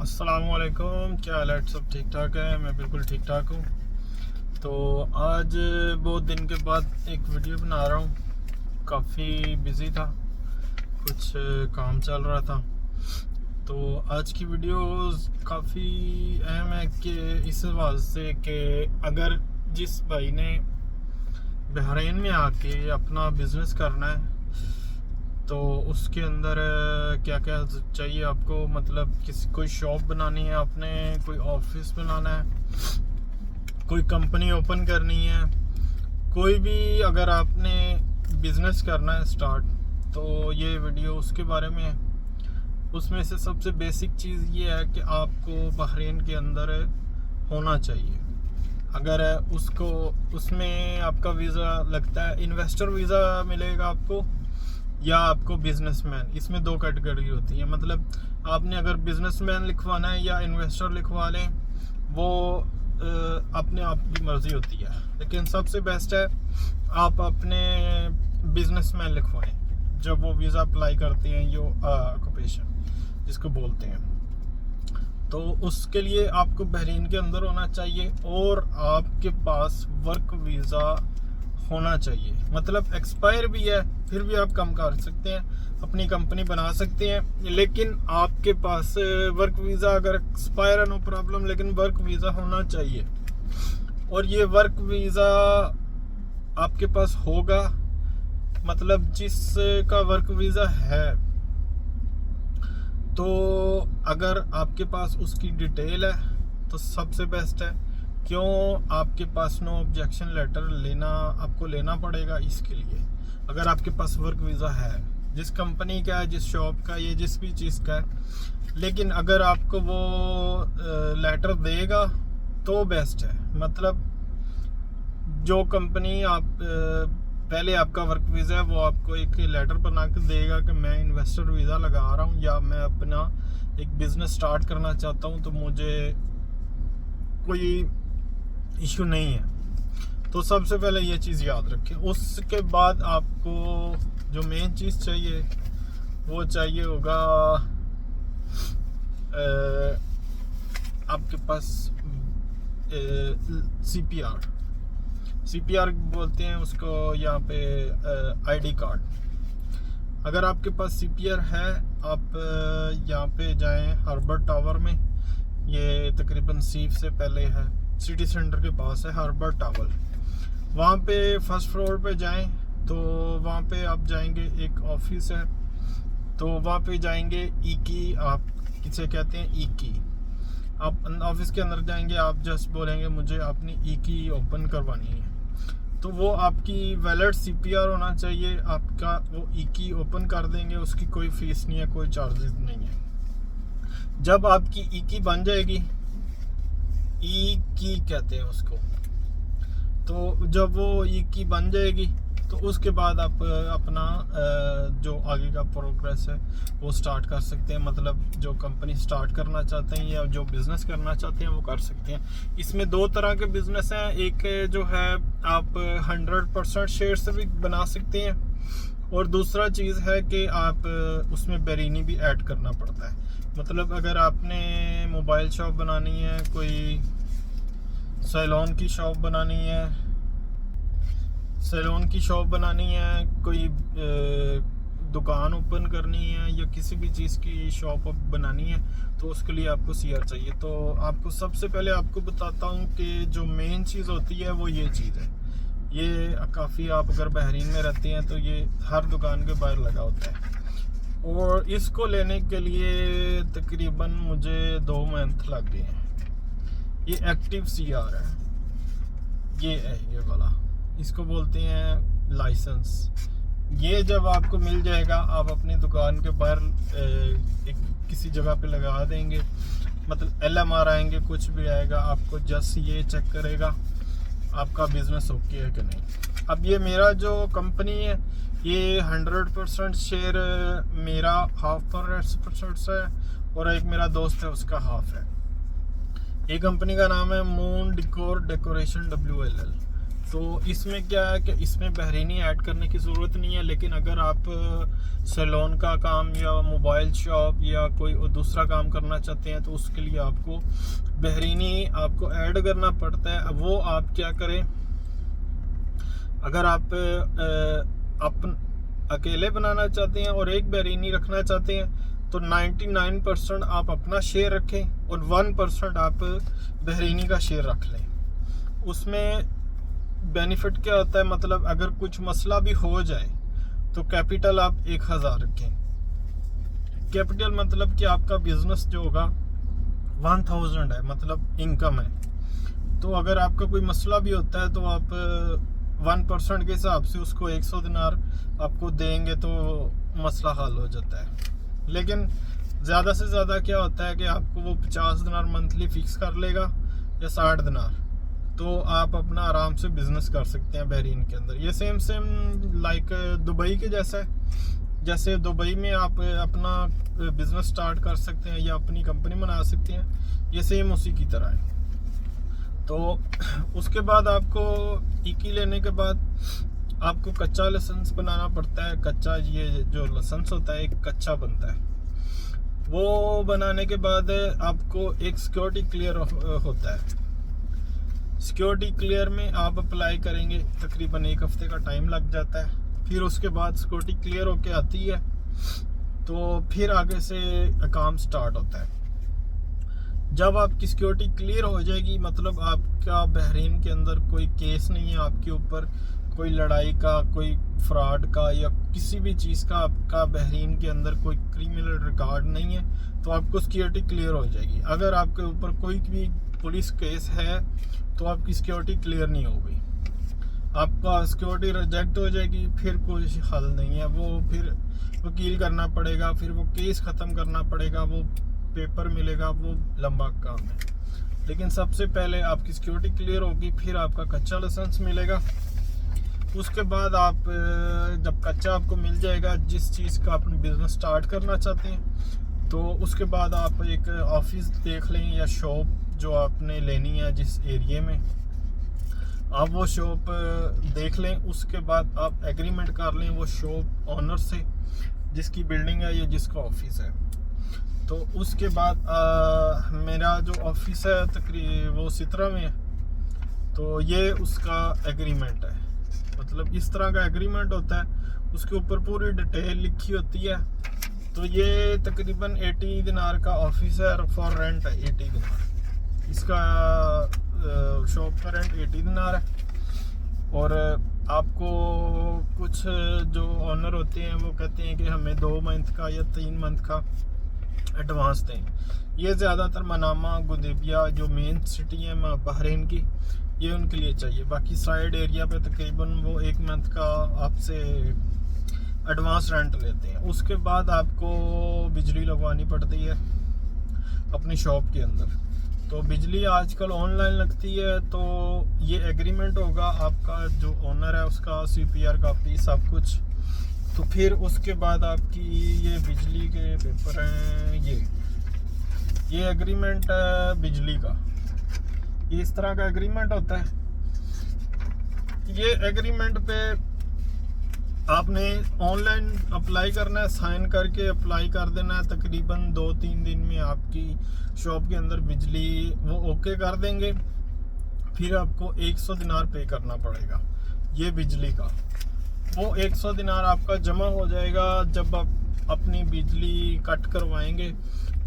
अस्सलामुअलैकुम, क्या हाल है? सब ठीक ठाक है? मैं बिल्कुल ठीक ठाक हूँ। तो आज बहुत दिन के बाद एक वीडियो बना रहा हूँ। काफ़ी बिज़ी था, कुछ काम चल रहा था। तो आज की वीडियो काफ़ी अहम है कि इस वास्ते कि अगर जिस भाई ने बहरीन में आके अपना बिज़नेस करना है तो उसके अंदर क्या क्या चाहिए आपको, मतलब कोई शॉप बनानी है आपने, कोई ऑफिस बनाना है, कोई कंपनी ओपन करनी है, कोई भी अगर आपने बिजनेस करना है स्टार्ट, तो ये वीडियो उसके बारे में है। उसमें से सबसे बेसिक चीज़ ये है कि आपको बहरीन के अंदर होना चाहिए। अगर उसको उसमें आपका वीज़ा लगता है, इन्वेस्टर वीज़ा मिलेगा आपको या आपको बिजनेसमैन। इसमें दो कैटेगरी होती है, मतलब आपने अगर बिजनेसमैन लिखवाना है या इन्वेस्टर लिखवा लें, वो अपने आप की मर्जी होती है। लेकिन सबसे बेस्ट है आप अपने बिजनेसमैन लिखवाएं जब वो वीज़ा अप्लाई करते हैं, यो ऑक्यूपेशन जिसको बोलते हैं। तो उसके लिए आपको बहरीन के अंदर होना चाहिए और आपके पास वर्क वीज़ा होना चाहिए। मतलब एक्सपायर भी है फिर भी आप कम कर सकते हैं, अपनी कंपनी बना सकते हैं, लेकिन आपके पास वर्क वीज़ा अगर एक्सपायर है नो प्रॉब्लम, लेकिन वर्क वीज़ा होना चाहिए। और ये वर्क वीज़ा आपके पास होगा, मतलब जिसका वर्क वीज़ा है, तो अगर आपके पास उसकी डिटेल है तो सबसे बेस्ट है। क्यों? आपके पास नो ऑब्जेक्शन लेटर आपको लेना पड़ेगा इसके लिए, अगर आपके पास वर्क वीज़ा है, जिस कंपनी का है, जिस शॉप का, ये जिस भी चीज़ का है। लेकिन अगर आपको वो लेटर देगा तो बेस्ट है। मतलब जो कंपनी आप पहले आपका वर्क वीज़ा है, वो आपको एक लेटर बना के देगा कि मैं इन्वेस्टर वीज़ा लगा रहा हूँ या मैं अपना एक बिज़नेस स्टार्ट करना चाहता हूँ, तो मुझे कोई इशू नहीं है। तो सबसे पहले ये चीज़ याद रखें। उसके बाद आपको जो मेन चीज़ चाहिए वो चाहिए होगा आपके पास CPR बोलते हैं उसको यहाँ पे, ID कार्ड। अगर आपके पास CPR है, आप यहाँ पे जाएं हार्बर टावर में, ये तकरीबन सीफ से पहले है, सिटी सेंटर के पास है हार्बर टावर। वहाँ पे फर्स्ट फ्लोर पे जाएं तो वहाँ पे आप जाएंगे, एक ऑफिस है, तो वहाँ पे जाएंगे की, आप किसे कहते हैं की। आप ऑफिस के अंदर जाएंगे, आप जस्ट बोलेंगे मुझे अपनी की ओपन करवानी है, तो वो आपकी वैलिड CPR होना चाहिए आपका, वो की ओपन कर देंगे। उसकी कोई फीस नहीं है, कोई चार्जेस नहीं है। जब आपकी की बन जाएगी, की कहते हैं उसको, तो जब वो की बन जाएगी तो उसके बाद आप अपना जो आगे का प्रोग्रेस है वो स्टार्ट कर सकते हैं। मतलब जो कंपनी स्टार्ट करना चाहते हैं या जो बिज़नेस करना चाहते हैं वो कर सकते हैं। इसमें दो तरह के बिज़नेस हैं। एक जो है आप 100% शेयर से भी बना सकते हैं, और दूसरा चीज़ है कि आप उसमें बहरीनी भी ऐड करना पड़ता है। मतलब अगर आपने मोबाइल शॉप बनानी है, कोई सैलून की शॉप बनानी है, कोई दुकान ओपन करनी है या किसी भी चीज़ की शॉप बनानी है, तो उसके लिए आपको CR चाहिए। तो आपको सबसे पहले आपको बताता हूँ कि जो मेन चीज़ होती है वो ये चीज़ है। ये काफ़ी, आप अगर बहरीन में रहते हैं तो ये हर दुकान के बाहर लगा होता है, और इसको लेने के लिए तकरीबन मुझे 2 मंथ लग गए हैं। ये एक्टिव CR है, ये है ये वाला, इसको बोलते हैं लाइसेंस। ये जब आपको मिल जाएगा, आप अपनी दुकान के बाहर एक किसी जगह पे लगा देंगे, मतलब LMR आएंगे, कुछ भी आएगा, आपको जस्ट ये चेक करेगा आपका बिजनेस ओके है कि नहीं। अब ये मेरा जो कंपनी है, ये 100% शेयर मेरा 50% है, और एक मेरा दोस्त है उसका हाफ है। ये कंपनी का नाम है मून डेकोरेशन WLL। तो इसमें क्या है कि इसमें बहरीनी ऐड करने की ज़रूरत नहीं है, लेकिन अगर आप सैलून का काम या मोबाइल शॉप या कोई दूसरा काम करना चाहते हैं तो उसके लिए आपको बहरीनी आपको ऐड करना पड़ता है। वो आप क्या करें, अगर आप अकेले बनाना चाहते हैं और एक बहरीनी रखना चाहते हैं तो 99% आप अपना शेयर रखें और 1% आप बहरीनी का शेयर रख लें। उसमें बेनिफिट क्या होता है, मतलब अगर कुछ मसला भी हो जाए तो कैपिटल आप 1000 रखें। कैपिटल मतलब कि आपका बिजनेस जो होगा 1000 है, मतलब इनकम है। तो अगर आपका कोई मसला भी होता है तो आप 1% के हिसाब से उसको 100 दिनार आपको देंगे तो मसला हल हो जाता है। लेकिन ज़्यादा से ज़्यादा क्या होता है कि आपको वो 50 दिनार मंथली फिक्स कर लेगा या 60 दिनार, तो आप अपना आराम से बिजनेस कर सकते हैं बहरीन के अंदर। ये सेम लाइक दुबई के जैसा है। जैसे दुबई में आप अपना बिजनेस स्टार्ट कर सकते हैं या अपनी कंपनी बना सकते हैं, ये सेम उसी की तरह है। तो उसके बाद आपको इकी लेने के बाद आपको कच्चा लाइसेंस बनाना पड़ता है। कच्चा, ये जो लाइसेंस होता है एक कच्चा बनता है। वो बनाने के बाद आपको एक सिक्योरिटी क्लियर होता है। सिक्योरिटी क्लियर में आप अप्लाई करेंगे, तकरीबन 1 हफ्ते का टाइम लग जाता है। फिर उसके बाद सिक्योरिटी क्लियर होके आती है तो फिर आगे से काम स्टार्ट होता है। जब आपकी सिक्योरिटी क्लियर हो जाएगी, मतलब आपका बहरीन के अंदर कोई केस नहीं है आपके ऊपर, कोई लड़ाई का, कोई फ्रॉड का या किसी भी चीज़ का आपका बहरीन के अंदर कोई क्रिमिनल रिकॉर्ड नहीं है, तो आपको सिक्योरिटी क्लियर हो जाएगी। अगर आपके ऊपर कोई भी पुलिस केस है तो आपकी सिक्योरिटी क्लियर नहीं होगी, आपका सिक्योरिटी रिजेक्ट हो जाएगी। फिर कोई हल नहीं है, वो फिर वकील करना पड़ेगा, फिर वो केस ख़त्म करना पड़ेगा, वो पेपर मिलेगा, वो लंबा काम है। लेकिन सबसे पहले आपकी सिक्योरिटी क्लियर होगी, फिर आपका कच्चा लाइसेंस मिलेगा। उसके बाद आप जब कच्चा आपको मिल जाएगा, जिस चीज़ का अपने बिजनेस स्टार्ट करना चाहते हैं, तो उसके बाद आप एक ऑफिस देख लें या शॉप जो आपने लेनी है जिस एरिया में, आप वो शॉप देख लें। उसके बाद आप एग्रीमेंट कर लें वो शॉप ओनर से जिसकी बिल्डिंग है या जिसका ऑफिस है। तो उसके बाद मेरा जो ऑफिस है तकरीबन वो सितरा में है, तो ये उसका एग्रीमेंट है। मतलब इस तरह का एग्रीमेंट होता है, उसके ऊपर पूरी डिटेल लिखी होती है। तो ये तकरीबन 80 दिनार का ऑफिस है, फॉर रेंट है 80 दिनार। इसका शॉप का रेंट 80 दिनार है। और आपको कुछ जो ओनर होते हैं वो कहते हैं कि हमें 2 मंथ का या 3 मंथ का एडवांस दें। ये ज़्यादातर मनामा, गुदेबिया जो मेन सिटी है बहरीन की, ये उनके लिए चाहिए। बाकी साइड एरिया पे तकरीबन वो 1 मंथ का आपसे एडवांस रेंट लेते हैं। उसके बाद आपको बिजली लगवानी पड़ती है अपनी शॉप के अंदर। तो बिजली आजकल ऑनलाइन लगती है, तो ये एग्रीमेंट होगा आपका जो ओनर है उसका, CPR कॉपी सब कुछ। तो फिर उसके बाद आपकी ये बिजली के पेपर हैं, ये एग्रीमेंट है बिजली का। ये इस तरह का एग्रीमेंट होता है। ये एग्रीमेंट पे आपने ऑनलाइन अप्लाई करना है, साइन करके अप्लाई कर देना है। तकरीबन 2-3 दिन में आपकी शॉप के अंदर बिजली वो ओके कर देंगे। फिर आपको 100 दिनार पे करना पड़ेगा ये बिजली का। वो 100 दिनार आपका जमा हो जाएगा जब आप अपनी बिजली कट करवाएंगे।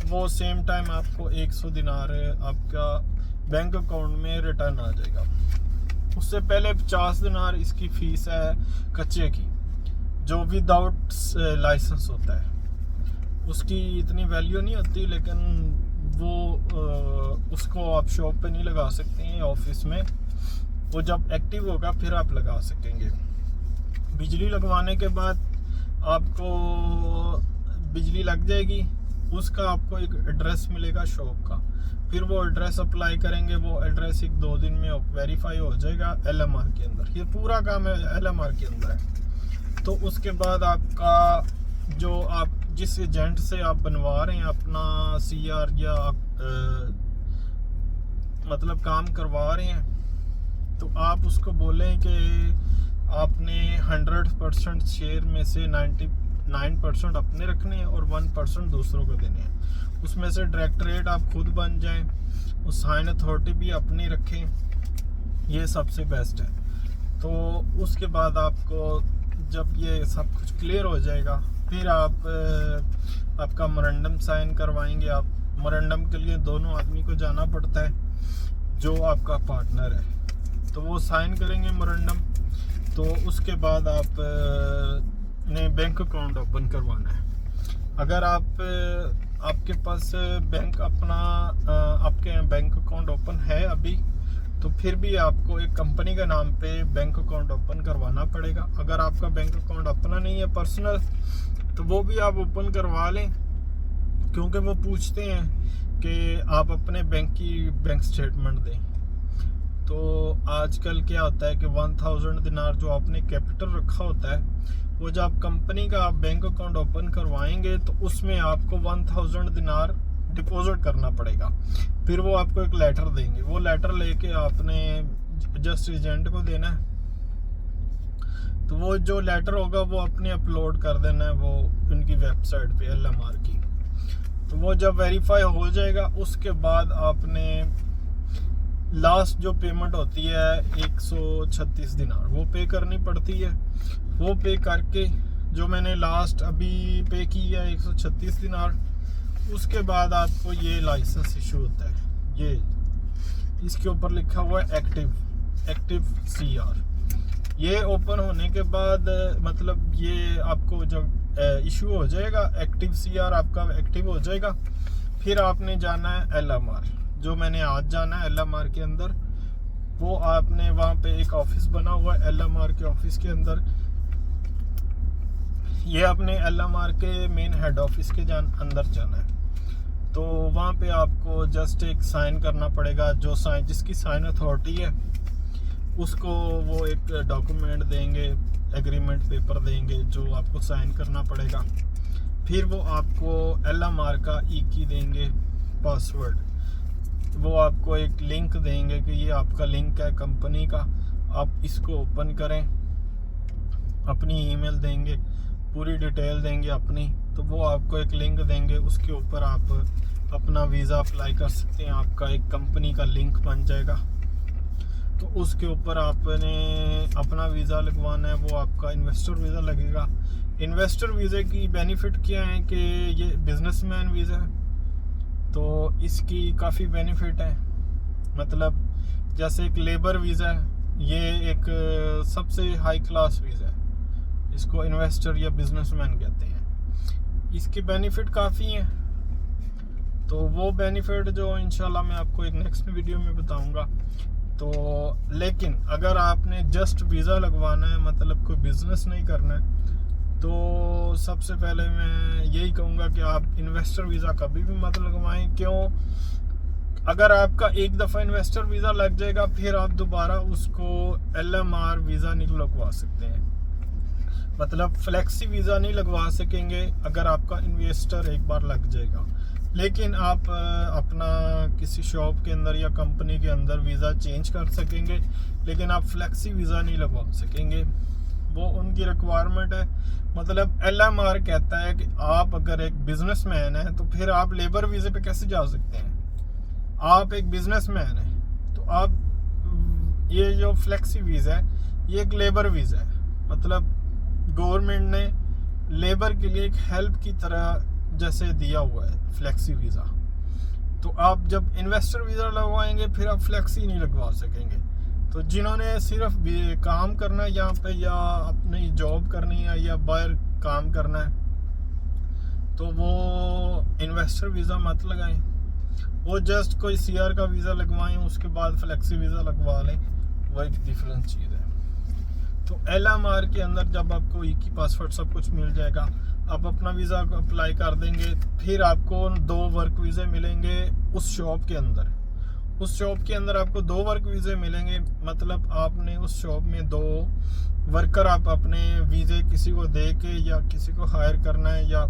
वो सेम टाइम आपको 100 दिनार आपका बैंक अकाउंट में रिटर्न आ जाएगा। उससे पहले 50 दिनार इसकी फ़ीस है कच्चे की, जो विदाउट लाइसेंस होता है। उसकी इतनी वैल्यू नहीं होती, लेकिन वो उसको आप शॉप पे नहीं लगा सकते हैं, ऑफिस में। वो जब एक्टिव होगा फिर आप लगा सकेंगे। बिजली लगवाने के बाद आपको बिजली लग जाएगी, उसका आपको एक एड्रेस मिलेगा शॉप का। फिर वो एड्रेस अप्लाई करेंगे, वो एड्रेस 1-2 दिन में वेरीफाई हो जाएगा LMR के अंदर। ये पूरा काम है LMR के अंदर है। तो उसके बाद आपका जो आप जिस एजेंट से आप बनवा रहे हैं अपना CR या मतलब काम करवा रहे हैं, तो आप उसको बोलें कि आपने 100% शेयर में से 99% अपने रखने हैं और 1% दूसरों को देने हैं। उसमें से डायरेक्टरेट आप खुद बन जाएं, उस साइन अथॉरिटी भी अपनी रखें, ये सबसे बेस्ट है। तो उसके बाद आपको जब ये सब कुछ क्लियर हो जाएगा, फिर आप आपका मोरेंडम साइन करवाएंगे। आप मोरेंडम के लिए दोनों आदमी को जाना पड़ता है, जो आपका पार्टनर है, तो वो साइन करेंगे मोरेंडम। तो उसके बाद आप ने बैंक अकाउंट ओपन करवाना है। अगर आपके पास बैंक अपना आपके बैंक अकाउंट ओपन है अभी, तो फिर भी आपको एक कंपनी के नाम पे बैंक अकाउंट ओपन करवाना पड़ेगा। अगर आपका बैंक अकाउंट अपना नहीं है पर्सनल, तो वो भी आप ओपन करवा लें, क्योंकि वो पूछते हैं कि आप अपने बैंक स्टेटमेंट दें। तो आजकल क्या होता है कि 1000 दिनार जो आपने कैपिटल रखा होता है, वो जब कंपनी का आप बैंक अकाउंट ओपन करवाएंगे तो उसमें आपको 1000 दिनार डिपॉजिट करना पड़ेगा। फिर वो आपको एक लेटर देंगे, वो लेटर लेके आपने जस्ट एजेंट को देना है। तो वो जो लेटर होगा वो अपने अपलोड कर देना है वो उनकी वेबसाइट पे LMR की। तो वो जब वेरीफाई हो जाएगा, उसके बाद आपने लास्ट जो पेमेंट होती है 136 दिनार, वो पे करनी पड़ती है। वो पे करके जो मैंने लास्ट अभी पे की है 136 दिनार, उसके बाद आपको ये लाइसेंस इशू होता है। ये इसके ऊपर लिखा हुआ है एक्टिव CR। ये ओपन होने के बाद मतलब ये आपको जब इशू हो जाएगा, एक्टिव CR आपका एक्टिव हो जाएगा, फिर आपने जाना है LMR। जो मैंने आज जाना है LMR के अंदर, वो आपने वहाँ पे एक ऑफिस बना हुआ है LMR के ऑफिस के अंदर। ये अपने LMR के मेन हेड ऑफिस के अंदर जाना है। तो वहाँ पे आपको जस्ट एक साइन करना पड़ेगा। जो जिसकी साइन अथॉरिटी है उसको वो एक डॉक्यूमेंट देंगे, एग्रीमेंट पेपर देंगे, जो आपको साइन करना पड़ेगा। फिर वो आपको LMR का की देंगे पासवर्ड। वो आपको एक लिंक देंगे कि ये आपका लिंक है कंपनी का, आप इसको ओपन करें। अपनी ईमेल देंगे, पूरी डिटेल देंगे अपनी। तो वो आपको एक लिंक देंगे, उसके ऊपर आप अपना वीज़ा अप्लाई कर सकते हैं। आपका एक कंपनी का लिंक बन जाएगा। तो उसके ऊपर आपने अपना वीज़ा लगवाना है, वो आपका इन्वेस्टर वीज़ा लगेगा। इन्वेस्टर वीज़े की बेनिफिट क्या है कि ये बिजनेसमैन वीज़ा है, तो इसकी काफ़ी बेनिफिट है। मतलब जैसे एक लेबर वीज़ा है, ये एक सबसे हाई क्लास वीज़ा है, इसको इन्वेस्टर या बिजनेसमैन कहते हैं। इसके बेनिफिट काफ़ी हैं। तो वो बेनिफिट जो इंशाल्लाह मैं आपको एक नेक्स्ट वीडियो में बताऊंगा। तो लेकिन अगर आपने जस्ट वीज़ा लगवाना है, मतलब कोई बिज़नेस नहीं करना है, तो सबसे पहले मैं यही कहूँगा कि आप इन्वेस्टर वीज़ा कभी भी मत लगवाएं। क्यों? अगर आपका एक दफ़ा इन्वेस्टर वीज़ा लग जाएगा, फिर आप दोबारा उसको LMR वीज़ा नहीं लगवा सकते हैं। मतलब फ्लेक्सी वीज़ा नहीं लगवा सकेंगे अगर आपका इन्वेस्टर एक बार लग जाएगा। लेकिन आप अपना किसी शॉप के अंदर या कंपनी के अंदर वीज़ा चेंज कर सकेंगे, लेकिन आप फ्लेक्सी वीज़ा नहीं लगवा सकेंगे। वो उनकी रिक्वायरमेंट है। मतलब LMR कहता है कि आप अगर एक बिजनेसमैन है तो फिर आप लेबर वीज़े पे कैसे जा सकते हैं। आप एक बिजनेसमैन है तो आप ये जो फ्लेक्सी वीज़ा है ये एक लेबर वीज़ा है। मतलब गवर्नमेंट ने लेबर के लिए एक हेल्प की तरह जैसे दिया हुआ है फ्लेक्सी वीज़ा। तो आप जब इन्वेस्टर वीज़ा लगवाएंगे फिर आप फ्लेक्सी नहीं लगवा सकेंगे। तो जिन्होंने सिर्फ काम करना है यहाँ पे, या अपनी जॉब करनी है, या बाहर काम करना है, तो वो इन्वेस्टर वीज़ा मत लगाएं। वो जस्ट कोई CR का वीज़ा लगवाएं, उसके बाद फ्लेक्सी वीज़ा लगवा लें, वो एक डिफरेंट चीज़ है। तो LMR के अंदर जब आपको की पासवर्ड सब कुछ मिल जाएगा, आप अपना वीज़ा अप्लाई कर देंगे, फिर आपको 2 वर्क वीज़े मिलेंगे उस शॉप के अंदर। उस शॉप के अंदर आपको 2 वर्क वीज़े मिलेंगे। मतलब आपने उस शॉप में 2 वर्कर आप अपने वीज़े किसी को दे के, या किसी को हायर करना है, या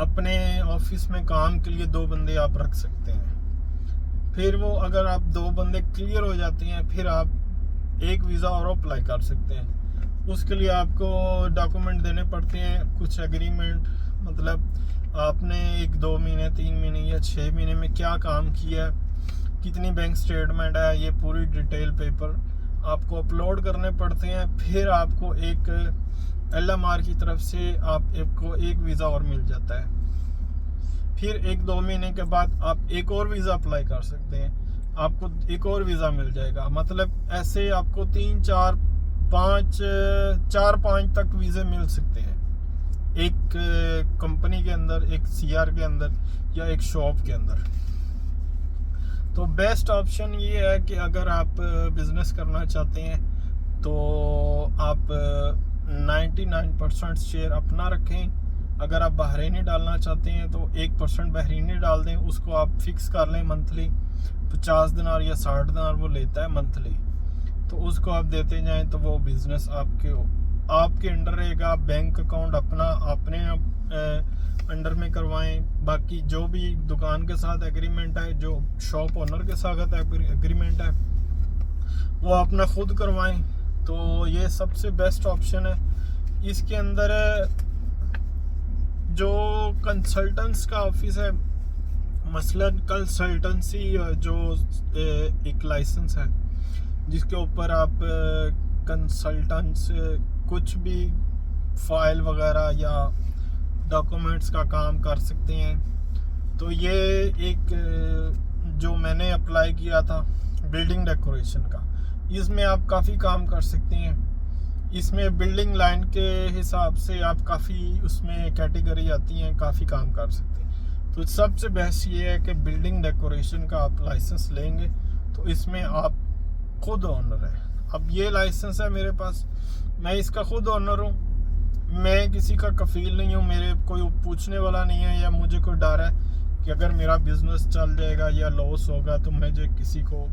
अपने ऑफिस में काम के लिए 2 बंदे आप रख सकते हैं। फिर वो अगर आप 2 बंदे क्लियर हो जाते हैं, फिर आप एक वीज़ा और अप्लाई कर सकते हैं। उसके लिए आपको डॉक्यूमेंट देने पड़ते हैं, कुछ एग्रीमेंट, मतलब आपने 1-2 महीने 3 महीने या 6 महीने में क्या काम किया है, कितनी बैंक स्टेटमेंट है, ये पूरी डिटेल पेपर आपको अपलोड करने पड़ते हैं। फिर आपको एक LMR की तरफ से आपको एक वीज़ा और मिल जाता है। फिर 1-2 महीने के बाद आप एक और वीज़ा अप्लाई कर सकते हैं, आपको एक और वीज़ा मिल जाएगा। मतलब ऐसे आपको 4-5 तक वीज़े मिल सकते हैं एक कंपनी के अंदर, एक CR के अंदर या एक शॉप के अंदर। तो बेस्ट ऑप्शन ये है कि अगर आप बिज़नेस करना चाहते हैं तो आप 99% शेयर अपना रखें। अगर आप बहरीनी डालना चाहते हैं तो 1% बहरीनी डाल दें, उसको आप फिक्स कर लें मंथली। 50 दिनार या 60 दिनार वो लेता है मंथली, तो उसको आप देते जाएं तो वो बिज़नेस आपके अंडर रहेगा। बैंक अकाउंट अपने अंडर में करवाएं। बाकी जो भी दुकान के साथ एग्रीमेंट है, जो शॉप ओनर के साथ एग्रीमेंट है, वो अपना खुद करवाएं। तो ये सबसे बेस्ट ऑप्शन है। इसके अंदर जो कंसल्टेंट्स का ऑफिस है, मसलन कंसल्टेंसी जो एक लाइसेंस है जिसके ऊपर आप कंसल्टेंट्स कुछ भी फाइल वगैरह या डॉक्यूमेंट्स का काम कर सकते हैं। तो ये एक जो मैंने अप्लाई किया था बिल्डिंग डेकोरेशन का, इसमें आप काफ़ी काम कर सकते हैं। इसमें बिल्डिंग लाइन के हिसाब से आप काफ़ी उसमें कैटेगरी आती हैं, काफ़ी काम कर सकते हैं। तो सबसे बेस्ट ये है कि बिल्डिंग डेकोरेशन का आप लाइसेंस लेंगे तो इसमें आप खुद ओनर है। अब ये लाइसेंस है मेरे पास, मैं इसका खुद ओनर हूँ, मैं किसी का कफील नहीं हूँ, मेरे कोई पूछने वाला नहीं है या मुझे कोई डर है कि अगर मेरा बिजनेस चल जाएगा या लॉस होगा तो मुझे किसी को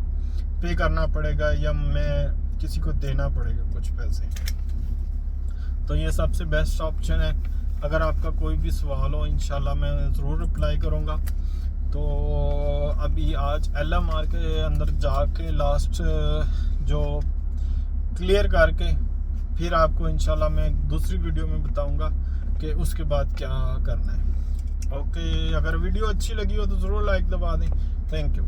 पे करना पड़ेगा या मैं किसी को देना पड़ेगा कुछ पैसे। तो ये सबसे बेस्ट ऑप्शन है। अगर आपका कोई भी सवाल हो इंशाल्लाह मैं ज़रूर रिप्लाई करूँगा। तो अभी आज LMR के अंदर जाके लास्ट जो क्लियर करके फिर आपको इंशाल्लाह मैं दूसरी वीडियो में बताऊंगा कि उसके बाद क्या करना है। ओके, अगर वीडियो अच्छी लगी हो तो ज़रूर लाइक दबा दें। Thank you.